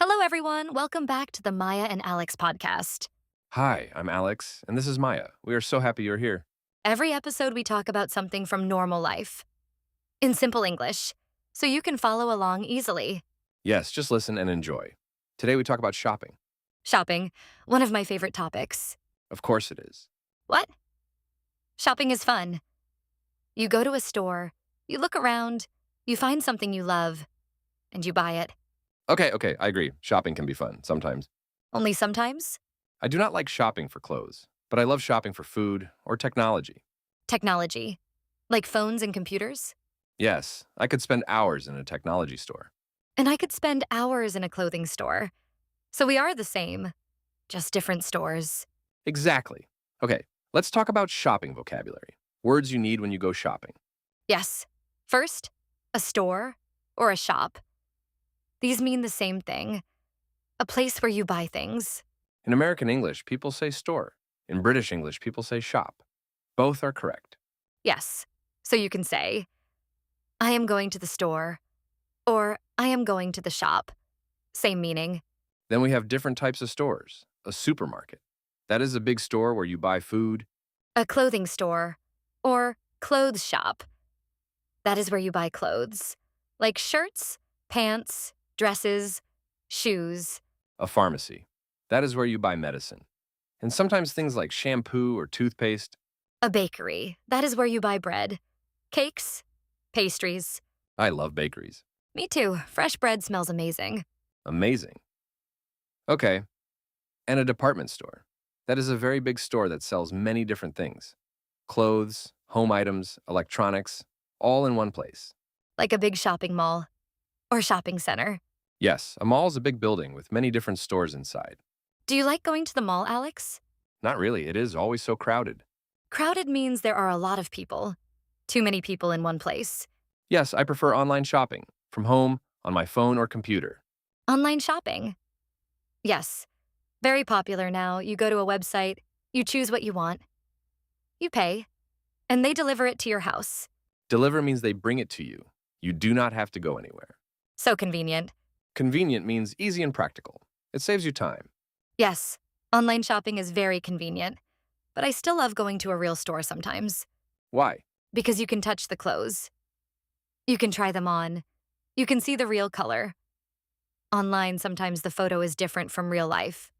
Hello, everyone. Welcome back to the Maya and Alex podcast. Hi, I'm Alex, and this is Maya. We are so happy you're here. Every episode, we talk about something from normal life in simple English, so you can follow along easily. Yes, just listen and enjoy. Today we talk about shopping. Shopping, one of my favorite topics. Of course it is. What? Shopping is fun. You go to a store, you look around, you find something you love, and you buy it. Okay, I agree. Shopping can be fun sometimes. Only sometimes? I do not like shopping for clothes, but I love shopping for food or technology. Technology, like phones and computers. Yes, I could spend hours in a technology store. And I could spend hours in a clothing store. So we are the same, just different stores. Exactly. Okay, let's talk about shopping vocabulary. Words you need when you go shopping. Yes. First, a store or a shop. These mean the same thing, a place where you buy things. In American English, people say store. In British English, people say shop. Both are correct. Yes. So you can say, I am going to the store, or I am going to the shop. Same meaning. Then we have different types of stores. A supermarket. That is a big store where you buy food. A clothing store, or clothes shop. That is where you buy clothes, like shirts, pants, dresses, shoes. A pharmacy. That is where you buy medicine. And sometimes things like shampoo or toothpaste. A bakery. That is where you buy bread, cakes, pastries. I love bakeries. Me too. Fresh bread smells amazing. Amazing. Okay. And a department store. That is a very big store that sells many different things. Clothes, home items, electronics, all in one place. Like a big shopping mall or shopping center. Yes, a mall is a big building with many different stores inside. Do you like going to the mall, Alex? Not really, it is always so crowded. Crowded means there are a lot of people. Too many people in one place. Yes, I prefer online shopping, from home, on my phone or computer. Online shopping. Yes. Very popular now. You go to a website, you choose what you want, you pay, and they deliver it to your house. Deliver means they bring it to you. You do not have to go anywhere. So convenient. Convenient means easy and practical. It saves you time. Yes, online shopping is very convenient, but I still love going to a real store sometimes Why? because you can touch the clothes. You can try them on. You can see the real color. Online, sometimes the photo is different from real life.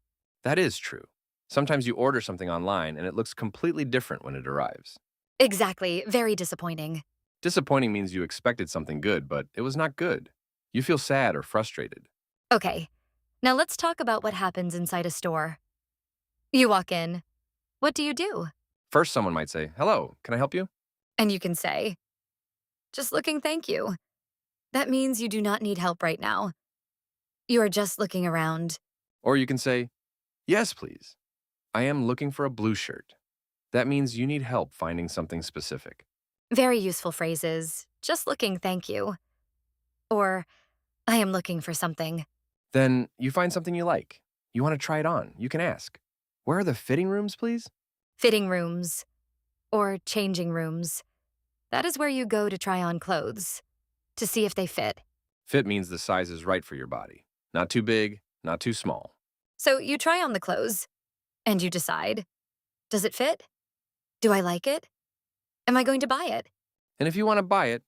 That is true. Sometimes you order something online and it looks completely different when it arrives. Exactly, very disappointing. Disappointing means you expected something good, but it was not good. You feel sad or frustrated. Okay, now let's talk about what happens inside a store. You walk in. What do you do? First, someone might say, "Hello, can I help you?" And you can say, just looking, thank you. That means you do not need help right now. You are just looking around. Or you can say, "Yes, please. I am looking for a blue shirt." That means you need help finding something specific. Very useful phrases. Just looking, thank you. Or, I am looking for something. Then you find something you like. You want to try it on. You can ask, "Where are the fitting rooms, please?" Fitting rooms. Or changing rooms. That is where you go to try on clothes, to see if they fit. Fit means the size is right for your body. Not too big, not too small. So you try on the clothes, and you decide, does it fit? Do I like it? Am I going to buy it? And if you want to buy it,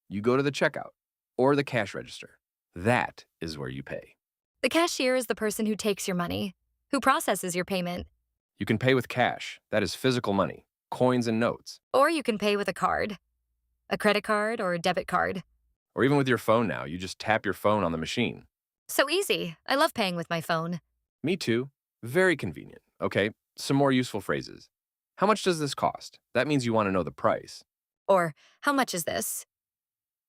you go to the checkout or the cash register. That is where you pay. The cashier is the person who takes your money, who processes your payment. You can pay with cash. That is physical money, coins and notes. Or you can pay with a card, a credit card or a debit card. Or even with your phone now, you just tap your phone on the machine. So easy. I love paying with my phone. Me too. Very convenient. Okay, some more useful phrases. How much does this cost? That means you want to know the price. Or, how much is this?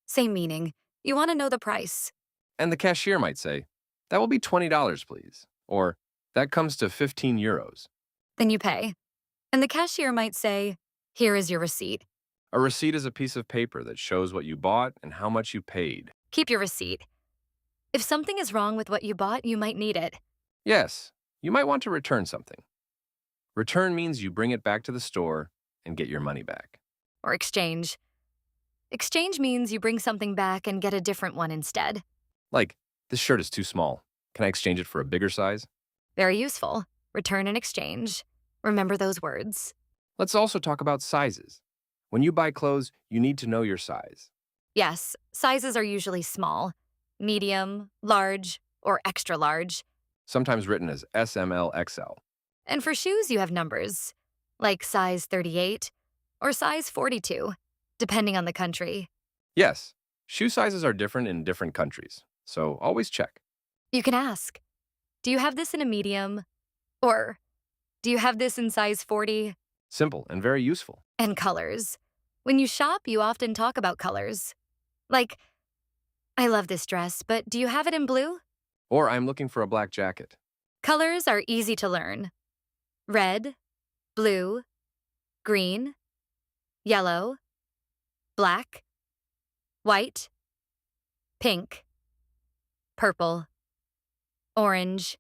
Same meaning. You want to know the price. And the cashier might say, "That will be $20, please." Or, "That comes to 15 euros. Then you pay. And the cashier might say, here is your receipt. A receipt is a piece of paper that shows what you bought and how much you paid. Keep your receipt. If something is wrong with what you bought, you might need it. Yes, you might want to return something. Return means you bring it back to the store and get your money back. Or exchange. Exchange means you bring something back and get a different one instead. Like, "This shirt is too small. Can I exchange it for a bigger size? Very useful. Return and exchange. Remember those words. Let's also talk about sizes. When you buy clothes, you need to know your size. Yes, sizes are usually small, medium, large, or extra large. Sometimes written as SML XL. And for shoes, you have numbers, like size 38 or size 42, depending on the country. Yes, shoe sizes are different in different countries, so always check. You can ask, do you have this in a medium? Or do you have this in size 40? Simple and very useful. And colors. When you shop, you often talk about colors. Like, I love this dress, but do you have it in blue? Or I'm looking for a black jacket. Colors are easy to learn. Red, blue, green, yellow, black, white, pink, purple, orange,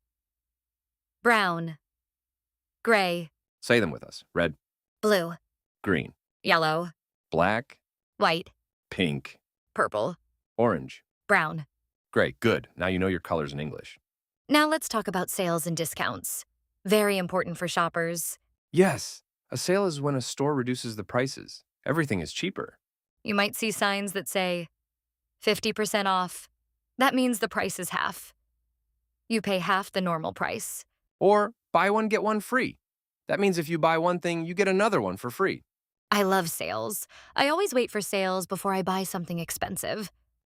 brown, gray, Say them with us. Red, blue, green, yellow, black, white, pink, purple, orange. brown. Great, good. Now you know your colors in English. Now let's talk about sales and discounts. Very important for shoppers. Yes, a sale is when a store reduces the prices. Everything is cheaper. You might see signs that say 50% off. That means the price is half. You pay half the normal price. Or buy one, get one free. That means if you buy one thing, you get another one for free. I love sales. I always wait for sales before I buy something expensive.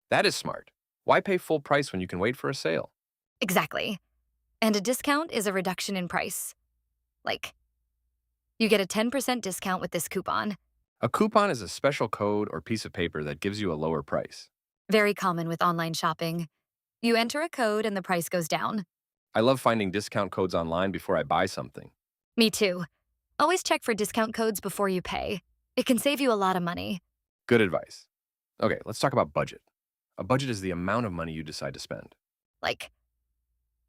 That is smart. Why pay full price when you can wait for a sale? Exactly. And a discount is a reduction in price. Like, you get a 10% discount with this coupon. A coupon is a special code or piece of paper that gives you a lower price. Very common with online shopping. You enter a code and the price goes down. I love finding discount codes online before I buy something. Me too. Always check for discount codes before you pay. It can save you a lot of money. Good advice. Okay, let's talk about budget. A budget is the amount of money you decide to spend. Like,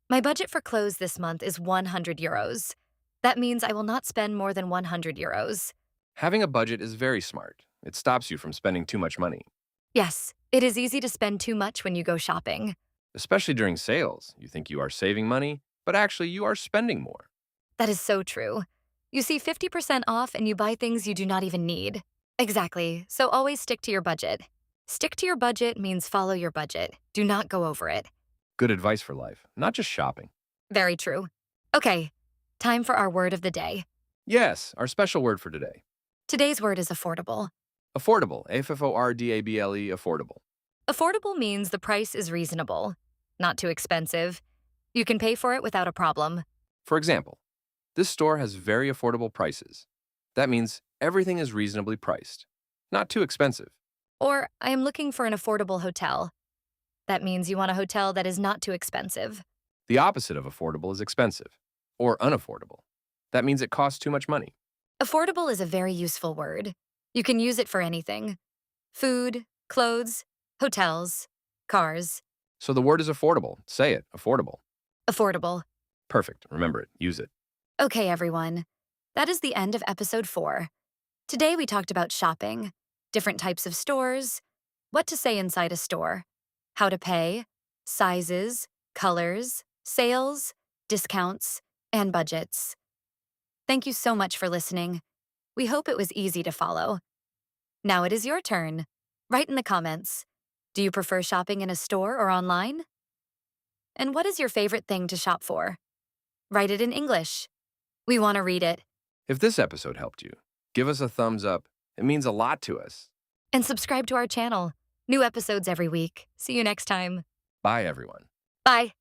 my budget for clothes this month is 100 euros. That means I will not spend more than 100 euros. Having a budget is very smart. It stops you from spending too much money. Yes, it is easy to spend too much when you go shopping. Especially during sales. You think you are saving money, but actually you are spending more. That is so true. You see 50% off and you buy things you do not even need. Exactly, so always stick to your budget. Stick to your budget means follow your budget. Do not go over it. Good advice for life, not just shopping. Very true. Okay, time for our word of the day. Yes, our special word for today. Today's word is affordable. Affordable. AFFORDABLE, affordable. Affordable means the price is reasonable, not too expensive. You can pay for it without a problem. For example, this store has very affordable prices. That means everything is reasonably priced, not too expensive. Or, I am looking for an affordable hotel. That means you want a hotel that is not too expensive. The opposite of affordable is expensive or unaffordable. That means it costs too much money. Affordable is a very useful word. You can use it for anything: food, clothes, hotels, cars. So the word is affordable. Say it, affordable. Affordable. Perfect. Remember it. Use it. Okay, everyone. That is the end of episode 4. Today we talked about shopping, different types of stores, what to say inside a store, how to pay, sizes, colors, sales, discounts, and budgets. Thank you so much for listening. We hope it was easy to follow. Now it is your turn. Write in the comments. Do you prefer shopping in a store or online? And what is your favorite thing to shop for? Write it in English. We want to read it. If this episode helped you, give us a thumbs up. It means a lot to us. And subscribe to our channel. New episodes every week. See you next time. Bye, everyone. Bye.